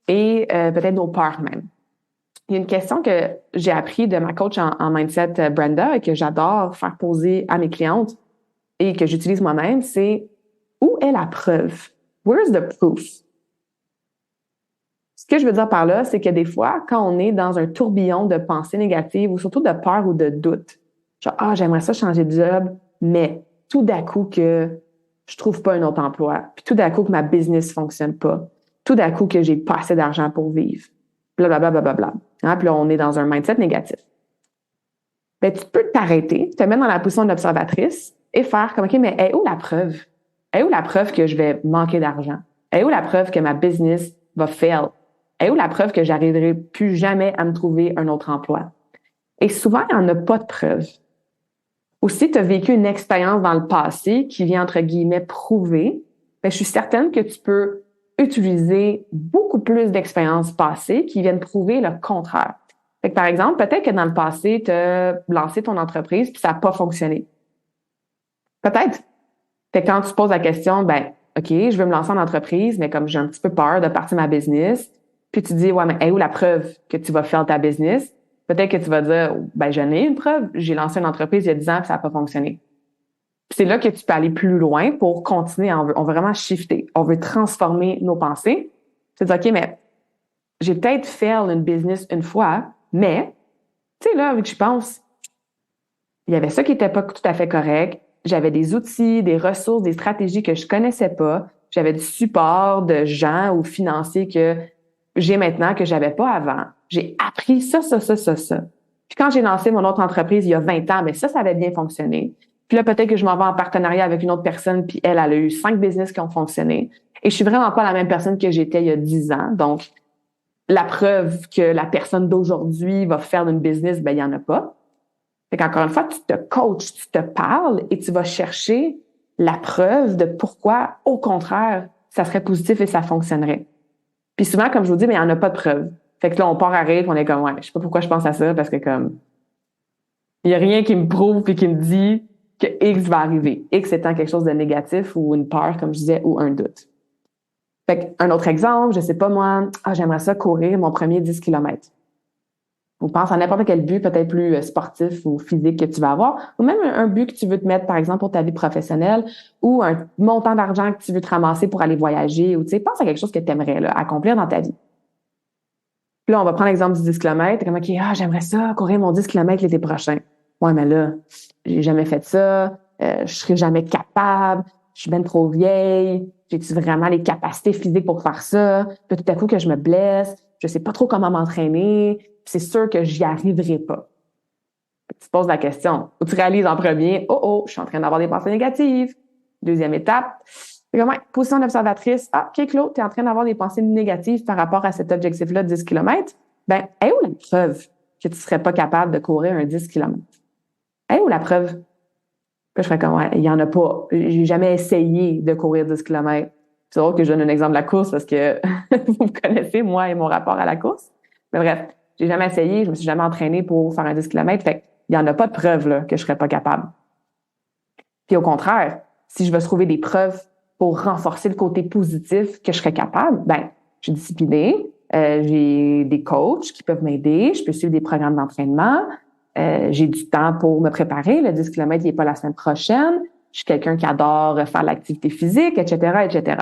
et peut-être nos peurs même. Il y a une question que j'ai appris de ma coach en mindset, Brenda, et que j'adore faire poser à mes clientes et que j'utilise moi-même, c'est où est la preuve? Where's the proof? Ce que je veux dire par là, c'est que des fois, quand on est dans un tourbillon de pensées négatives ou surtout de peur ou de doute, genre, j'aimerais ça changer de job, mais tout d'un coup que je trouve pas un autre emploi, puis tout d'un coup que ma business fonctionne pas, tout d'un coup que j'ai pas assez d'argent pour vivre, blablabla, blablabla. Hein? Puis là, on est dans un mindset négatif. Ben, tu peux t'arrêter, te mettre dans la position d'observatrice et faire comme, OK, mais est où la preuve? Est où la preuve que je vais manquer d'argent? Est où la preuve que ma business va fail? Est où la preuve que j'arriverai plus jamais à me trouver un autre emploi? Et souvent, il n'y en a pas de preuve. Ou si tu as vécu une expérience dans le passé qui vient, entre guillemets, prouver, ben, je suis certaine que tu peux utiliser beaucoup plus d'expériences passées qui viennent prouver le contraire. Fait que, par exemple, peut-être que dans le passé, tu as lancé ton entreprise puis ça n'a pas fonctionné. Peut-être. Fait que quand tu te poses la question, ben, OK, je veux me lancer en entreprise, mais comme j'ai un petit peu peur de partir ma business, puis tu dis, ouais, mais est où la preuve que tu vas faire ta business? Peut-être que tu vas dire, ben, j'en ai une preuve. J'ai lancé une entreprise il y a 10 ans et ça n'a pas fonctionné. Puis c'est là que tu peux aller plus loin pour continuer. On veut vraiment shifter. On veut transformer nos pensées. Tu te dis, OK, mais j'ai peut-être fait une business une fois, mais, tu sais, là, avec je pense, il y avait ça qui était pas tout à fait correct. J'avais des outils, des ressources, des stratégies que je connaissais pas. J'avais du support de gens ou financiers que j'ai maintenant que j'avais pas avant. J'ai appris ça. Puis quand j'ai lancé mon autre entreprise il y a 20 ans, ben ça avait bien fonctionné. Puis là, peut-être que je m'en vais en partenariat avec une autre personne, puis elle a eu 5 business qui ont fonctionné. Et je suis vraiment pas la même personne que j'étais il y a 10 ans. Donc, la preuve que la personne d'aujourd'hui va faire d'une business, ben il y en a pas. Fait qu'encore une fois, tu te coaches, tu te parles et tu vas chercher la preuve de pourquoi, au contraire, ça serait positif et ça fonctionnerait. Puis souvent, comme je vous dis, mais il n'y en a pas de preuve. Fait que là, on part à rire, on est comme, ouais, je sais pas pourquoi je pense à ça, parce que comme, il n'y a rien qui me prouve et qui me dit que X va arriver. X étant quelque chose de négatif ou une peur, comme je disais, ou un doute. Fait qu'un autre exemple, je sais pas moi, j'aimerais ça courir mon premier 10 km. Ou pense à n'importe quel but, peut-être plus sportif ou physique que tu vas avoir, ou même un but que tu veux te mettre, par exemple, pour ta vie professionnelle, ou un montant d'argent que tu veux te ramasser pour aller voyager, ou tu sais, pense à quelque chose que tu aimerais accomplir dans ta vie. Puis là, on va prendre l'exemple du 10 km. T'es comme, OK, j'aimerais ça, courir mon 10 km l'été prochain. Ouais, mais là, j'ai jamais fait ça, je serai jamais capable, je suis bien trop vieille, j'ai-tu vraiment les capacités physiques pour faire ça? Puis tout à coup que je me blesse, je sais pas trop comment m'entraîner, c'est sûr que j'y arriverai pas. Tu te poses la question, ou tu réalises en premier, je suis en train d'avoir des pensées négatives. Deuxième étape, c'est comme, position d'observatrice, OK, Claude, tu es en train d'avoir des pensées négatives par rapport à cet objectif-là de 10 km. Ben, est où la preuve que tu serais pas capable de courir un 10 km? Est où la preuve? Puis je serais comme, il y en a pas. J'ai jamais essayé de courir 10 km. C'est drôle que je donne un exemple de la course parce que vous me connaissez, moi et mon rapport à la course. Mais bref, j'ai jamais essayé, je me suis jamais entraînée pour faire un 10 km. Fait il y en a pas de preuve là, que je serais pas capable. Puis au contraire, si je veux trouver des preuves pour renforcer le côté positif que je serais capable, ben, je suis disciplinée, j'ai des coachs qui peuvent m'aider, je peux suivre des programmes d'entraînement, j'ai du temps pour me préparer, le 10 km, il n'est pas la semaine prochaine, je suis quelqu'un qui adore faire l'activité physique, etc., etc.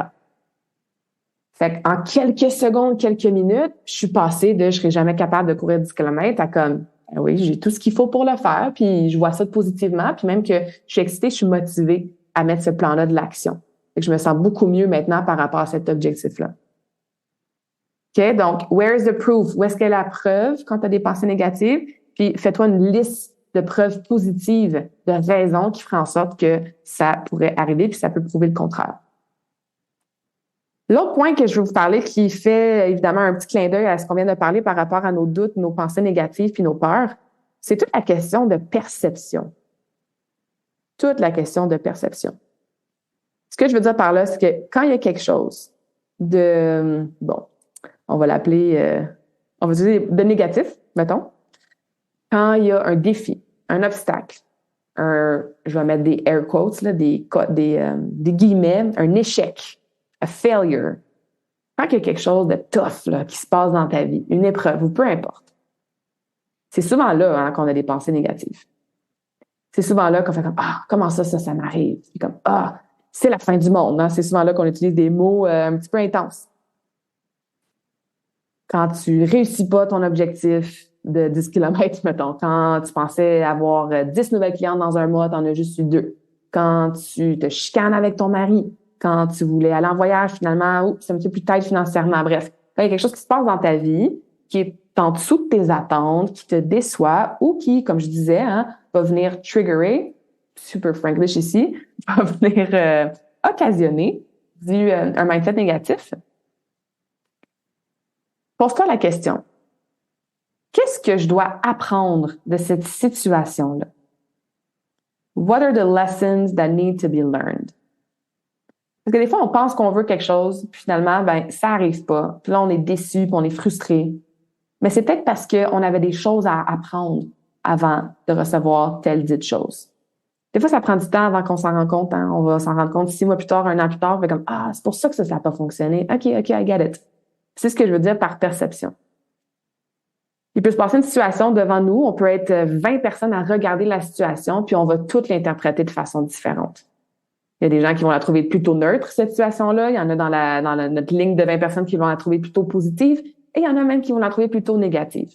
Fait qu'en quelques secondes, quelques minutes, je suis passée de je serai jamais capable de courir 10 km à comme, oui, j'ai tout ce qu'il faut pour le faire, puis je vois ça positivement, puis même que je suis excitée, je suis motivée à mettre ce plan-là de l'action. Fait que je me sens beaucoup mieux maintenant par rapport à cet objectif-là. OK? Donc, where is the proof? Où est-ce qu'est la preuve quand tu as des pensées négatives? Puis, fais-toi une liste de preuves positives, de raisons qui feraient en sorte que ça pourrait arriver, puis ça peut prouver le contraire. L'autre point que je veux vous parler, qui fait évidemment un petit clin d'œil à ce qu'on vient de parler par rapport à nos doutes, nos pensées négatives puis nos peurs, c'est toute la question de perception. Toute la question de perception. Ce que je veux dire par là, c'est que quand il y a quelque chose de, on va l'appeler, on va dire de négatif, mettons, quand il y a un défi, un obstacle, je vais mettre des air quotes, là, des guillemets, un échec, a failure. Quand il y a quelque chose de tough là, qui se passe dans ta vie, une épreuve ou peu importe, c'est souvent là qu'on a des pensées négatives. C'est souvent là qu'on fait comme comment ça m'arrive. C'est comme c'est la fin du monde. C'est souvent là qu'on utilise des mots un petit peu intenses. Quand tu réussis pas ton objectif de 10 km, mettons, quand tu pensais avoir 10 nouvelles clientes dans un mois, tu en as juste eu 2. Quand tu te chicanes avec ton mari, quand tu voulais aller en voyage, finalement, c'est un petit peu plus tight financièrement. Bref, quand il y a quelque chose qui se passe dans ta vie qui est en dessous de tes attentes, qui te déçoit ou qui, comme je disais, va venir triggerer, super franglish ici, va venir occasionner un mindset négatif. Pose-toi la question. Qu'est-ce que je dois apprendre de cette situation-là? What are the lessons that need to be learned? Parce que des fois, on pense qu'on veut quelque chose, puis finalement, ça arrive pas. Puis là, on est déçu, puis on est frustré. Mais c'est peut-être parce qu'on avait des choses à apprendre avant de recevoir telle dite chose. Des fois, ça prend du temps avant qu'on s'en rende compte. On va s'en rendre compte 6 mois plus tard, 1 an plus tard, on fait comme c'est pour ça que ça n'a pas fonctionné. OK, I get it. C'est ce que je veux dire par perception. Il peut se passer une situation devant nous, on peut être 20 personnes à regarder la situation, puis on va toutes l'interpréter de façon différente. Il y a des gens qui vont la trouver plutôt neutre, cette situation-là. Il y en a dans notre ligne de 20 personnes qui vont la trouver plutôt positive, et il y en a même qui vont la trouver plutôt négative.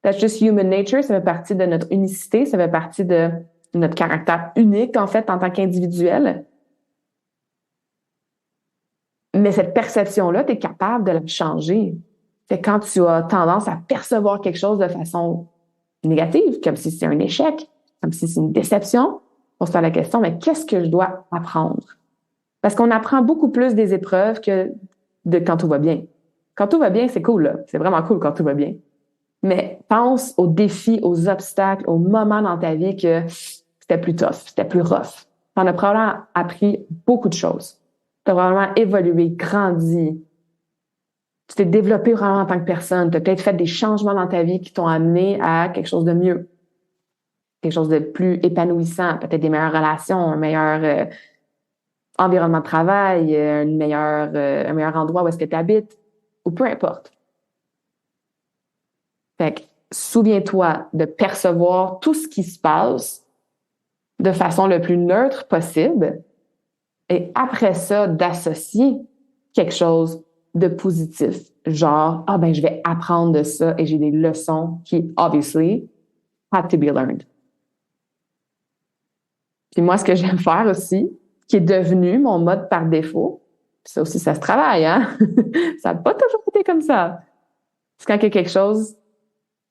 That's just human nature, ça fait partie de notre unicité, ça fait partie de notre caractère unique, en fait, en tant qu'individuel. Mais cette perception-là, tu es capable de la changer. C'est quand tu as tendance à percevoir quelque chose de façon négative, comme si c'est un échec, comme si c'est une déception, on se fait la question, mais qu'est-ce que je dois apprendre? Parce qu'on apprend beaucoup plus des épreuves que de quand tout va bien. Quand tout va bien, c'est cool, là. C'est vraiment cool quand tout va bien. Mais pense aux défis, aux obstacles, aux moments dans ta vie que c'était plus tough, c'était plus rough. T'en as probablement appris beaucoup de choses. T'as probablement évolué, grandi. Tu t'es développé vraiment en tant que personne. T'as peut-être fait des changements dans ta vie qui t'ont amené à quelque chose de mieux. Quelque chose de plus épanouissant, peut-être des meilleures relations, un meilleur environnement de travail, un meilleur endroit où est-ce que tu habites, ou peu importe. Fait que souviens-toi de percevoir tout ce qui se passe de façon le plus neutre possible et après ça, d'associer quelque chose de positif. Genre, je vais apprendre de ça et j'ai des leçons qui, obviously, have to be learned. Puis moi, ce que j'aime faire aussi, qui est devenu mon mode par défaut, puis ça aussi, ça se travaille, hein? Ça n'a pas toujours été comme ça. C'est quand il y a quelque chose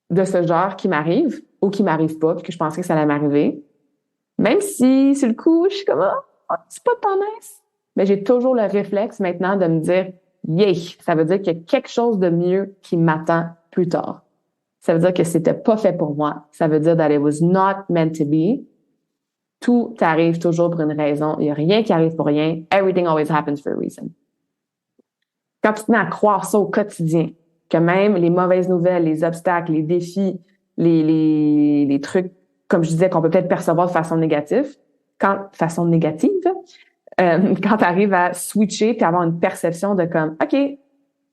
de ce genre qui m'arrive ou qui m'arrive pas, puis que je pensais que ça allait m'arriver. Même si, sur le coup, je suis comme, c'est pas tant nice. Mais j'ai toujours le réflexe maintenant de me dire, yeah, ça veut dire qu'il y a quelque chose de mieux qui m'attend plus tard. Ça veut dire que c'était pas fait pour moi. Ça veut dire that it was not meant to be. Tout arrive toujours pour une raison. Il n'y a rien qui arrive pour rien. Everything always happens for a reason. Quand tu te mets à croire ça au quotidien, que même les mauvaises nouvelles, les obstacles, les défis, les trucs, comme je disais, qu'on peut peut-être percevoir de façon négative, quand tu arrives à switcher puis avoir une perception de comme, OK,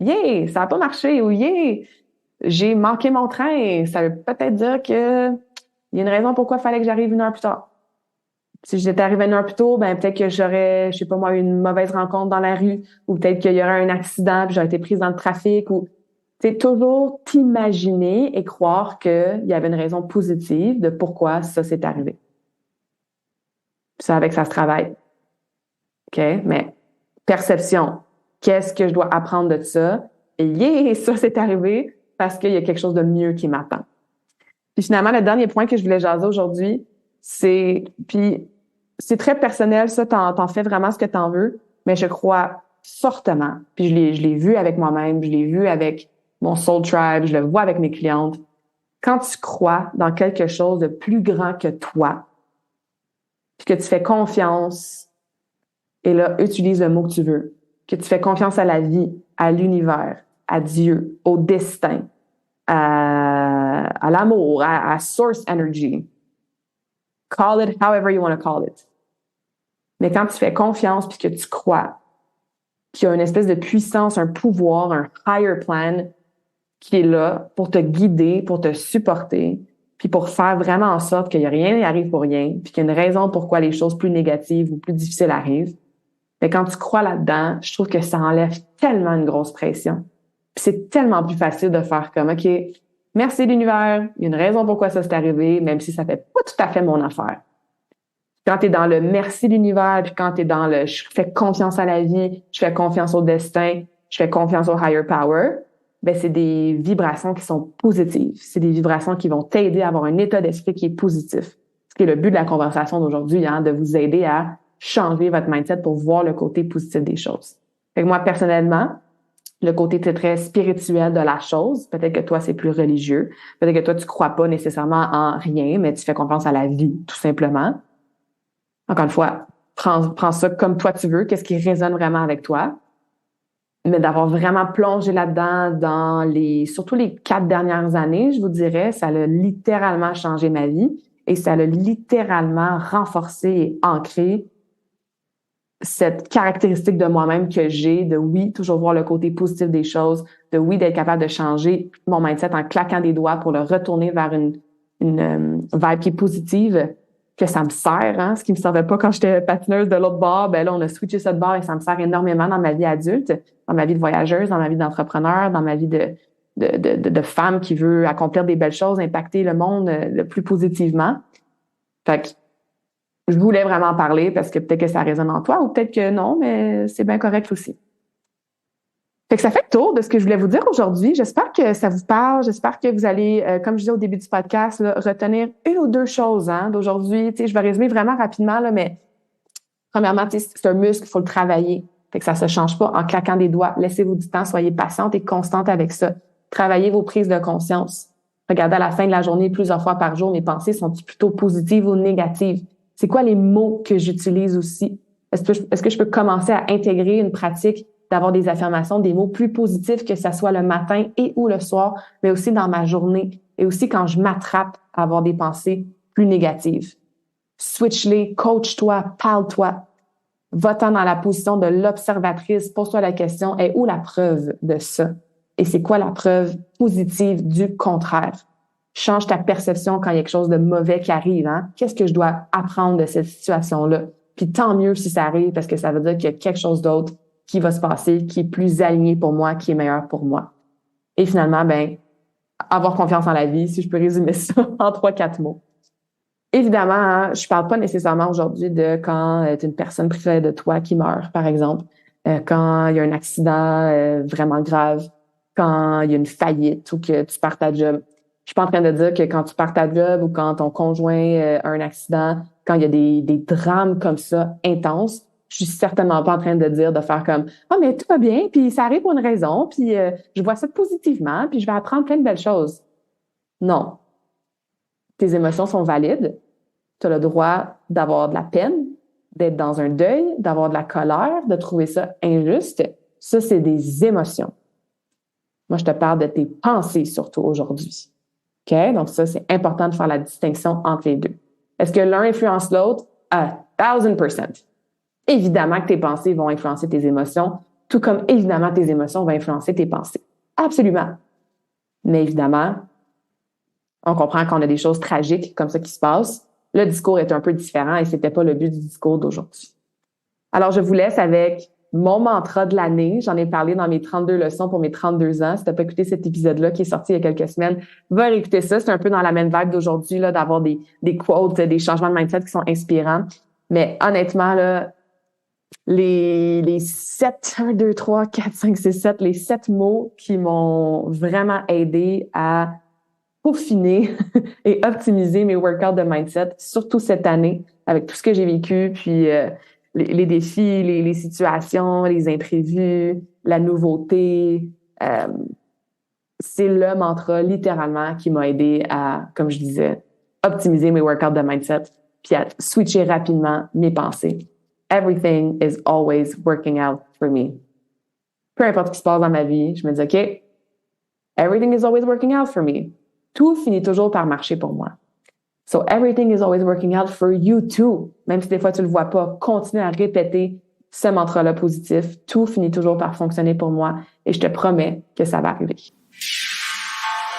yeah, ça n'a pas marché, ou yeah, j'ai manqué mon train, ça veut peut-être dire que il y a une raison pourquoi il fallait que j'arrive 1 heure plus tard. Si j'étais arrivée 1 heure plus tôt, peut-être que j'aurais, je sais pas moi, une mauvaise rencontre dans la rue, ou peut-être qu'il y aurait un accident puis j'aurais été prise dans le trafic, ou c'est toujours t'imaginer et croire qu'il y avait une raison positive de pourquoi ça s'est arrivé. Puis ça, avec ça se travaille. OK? Mais perception. Qu'est-ce que je dois apprendre de ça? Et yeah, ça c'est arrivé parce qu'il y a quelque chose de mieux qui m'attend. Puis finalement, le dernier point que je voulais jaser aujourd'hui, puis c'est très personnel, ça, t'en fais vraiment ce que t'en veux, mais je crois fortement, puis je l'ai vu avec moi-même, je l'ai vu avec mon Soul Tribe, je le vois avec mes clientes. Quand tu crois dans quelque chose de plus grand que toi, puis que tu fais confiance, et là, utilise le mot que tu veux, que tu fais confiance à la vie, à l'univers, à Dieu, au destin, à l'amour, à source energy. Call it however you want to call it. Mais quand tu fais confiance puis que tu crois qu'il y a une espèce de puissance, un pouvoir, un higher plan qui est là pour te guider, pour te supporter, puis pour faire vraiment en sorte qu'il n'y a rien qui arrive pour rien, puis qu'il y a une raison pourquoi les choses plus négatives ou plus difficiles arrivent. Mais quand tu crois là-dedans, je trouve que ça enlève tellement une grosse pression. Puis c'est tellement plus facile de faire comme, OK, merci l'univers, il y a une raison pourquoi ça s'est arrivé, même si ça fait pas tout à fait mon affaire. Quand tu es dans le merci l'univers, puis quand tu es dans le je fais confiance à la vie, je fais confiance au destin, je fais confiance au higher power, c'est des vibrations qui sont positives. C'est des vibrations qui vont t'aider à avoir un état d'esprit qui est positif. Ce qui est le but de la conversation d'aujourd'hui, de vous aider à changer votre mindset pour voir le côté positif des choses. Fait que moi, personnellement, le côté très spirituel de la chose, peut-être que toi, c'est plus religieux. Peut-être que toi, tu crois pas nécessairement en rien, mais tu fais confiance à la vie, tout simplement. Encore une fois, prends ça comme toi tu veux, qu'est-ce qui résonne vraiment avec toi. Mais d'avoir vraiment plongé là-dedans surtout les 4 dernières années, je vous dirais, ça a littéralement changé ma vie et ça a littéralement renforcé et ancré cette caractéristique de moi-même que j'ai, de oui, toujours voir le côté positif des choses, de oui, d'être capable de changer mon mindset en claquant des doigts pour le retourner vers une vibe qui est positive, que ça me sert, hein, ce qui me servait pas quand j'étais patineuse de l'autre bord, ben là, on a switché ça de bord et ça me sert énormément dans ma vie adulte, dans ma vie de voyageuse, dans ma vie d'entrepreneur, dans ma vie de femme qui veut accomplir des belles choses, impacter le monde le plus positivement. Fait que je voulais vraiment en parler parce que peut-être que ça résonne en toi ou peut-être que non, mais c'est bien correct aussi. Fait que ça fait le tour de ce que je voulais vous dire aujourd'hui. J'espère que ça vous parle. J'espère que vous allez, comme je disais au début du podcast, là, retenir une ou deux choses d'aujourd'hui. Je vais résumer vraiment rapidement, là, mais premièrement, c'est un muscle, il faut le travailler. Fait que ça se change pas en claquant des doigts. Laissez-vous du temps, soyez patiente et constante avec ça. Travaillez vos prises de conscience. Regardez à la fin de la journée plusieurs fois par jour, mes pensées sont-elles plutôt positives ou négatives? C'est quoi les mots que j'utilise aussi? Est-ce que je peux commencer à intégrer une pratique d'avoir des affirmations, des mots plus positifs, que ça soit le matin et ou le soir, mais aussi dans ma journée et aussi quand je m'attrape à avoir des pensées plus négatives. Switch-les, coach-toi, parle-toi. Va-t'en dans la position de l'observatrice, pose-toi la question, est où la preuve de ça? Et c'est quoi la preuve positive du contraire? Change ta perception quand il y a quelque chose de mauvais qui arrive. Hein? Qu'est-ce que je dois apprendre de cette situation-là? Puis tant mieux si ça arrive parce que ça veut dire qu'il y a quelque chose d'autre qui va se passer, qui est plus aligné pour moi, qui est meilleur pour moi. Et finalement, avoir confiance en la vie, si je peux résumer ça en 3-4 mots. Évidemment, hein, je parle pas nécessairement aujourd'hui de quand tu es une personne préférée de toi qui meurt, par exemple, quand il y a un accident vraiment grave, quand il y a une faillite ou que tu perds ta job. Je suis pas en train de dire que quand tu perds ta job ou quand ton conjoint a un accident, quand il y a des drames comme ça intenses, je suis certainement pas en train de dire, de faire comme « Ah, mais tout va bien, puis ça arrive pour une raison, puis je vois ça positivement, puis je vais apprendre plein de belles choses. » Non. Tes émotions sont valides. Tu as le droit d'avoir de la peine, d'être dans un deuil, d'avoir de la colère, de trouver ça injuste. Ça, c'est des émotions. Moi, je te parle de tes pensées surtout aujourd'hui. OK? Donc ça, c'est important de faire la distinction entre les deux. Est-ce que l'un influence l'autre? 1000%. Évidemment que tes pensées vont influencer tes émotions, tout comme évidemment tes émotions vont influencer tes pensées. Absolument. Mais évidemment, on comprend qu'on a des choses tragiques comme ça qui se passent. Le discours est un peu différent et c'était pas le but du discours d'aujourd'hui. Alors, je vous laisse avec mon mantra de l'année. J'en ai parlé dans mes 32 leçons pour mes 32 ans. Si t'as pas écouté cet épisode-là qui est sorti il y a quelques semaines, va réécouter ça. C'est un peu dans la même vague d'aujourd'hui, là, d'avoir des quotes, des changements de mindset qui sont inspirants. Mais honnêtement, là, les 7, 1, 2, 3, 4, 5, 6, 7, les 7 mots qui m'ont vraiment aidé à peaufiner et optimiser mes workouts de mindset, surtout cette année, avec tout ce que j'ai vécu, puis les défis, les situations, les imprévus, la nouveauté. C'est le mantra, littéralement, qui m'a aidé à, comme je disais, optimiser mes workouts de mindset, puis à switcher rapidement mes pensées. Everything is always working out for me. Peu importe ce qui se passe dans ma vie, je me dis, OK, everything is always working out for me. Tout finit toujours par marcher pour moi. So everything is always working out for you too. Même si des fois tu le vois pas, continue à répéter ce mantra-là positif. Tout finit toujours par fonctionner pour moi et je te promets que ça va arriver.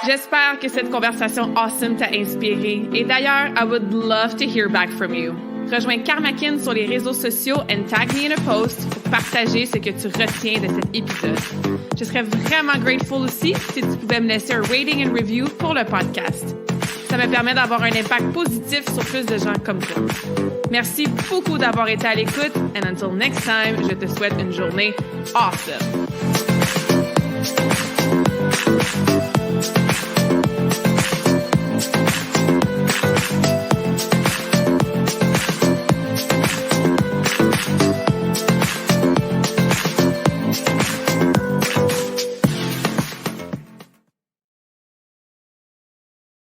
J'espère que cette conversation awesome t'a inspiré. Et d'ailleurs, I would love to hear back from you. Rejoins Karmakin sur les réseaux sociaux and tag me in a post pour partager ce que tu retiens de cet épisode. Je serais vraiment grateful aussi si tu pouvais me laisser un rating and review pour le podcast. Ça me permet d'avoir un impact positif sur plus de gens comme toi. Merci beaucoup d'avoir été à l'écoute and until next time, je te souhaite une journée awesome.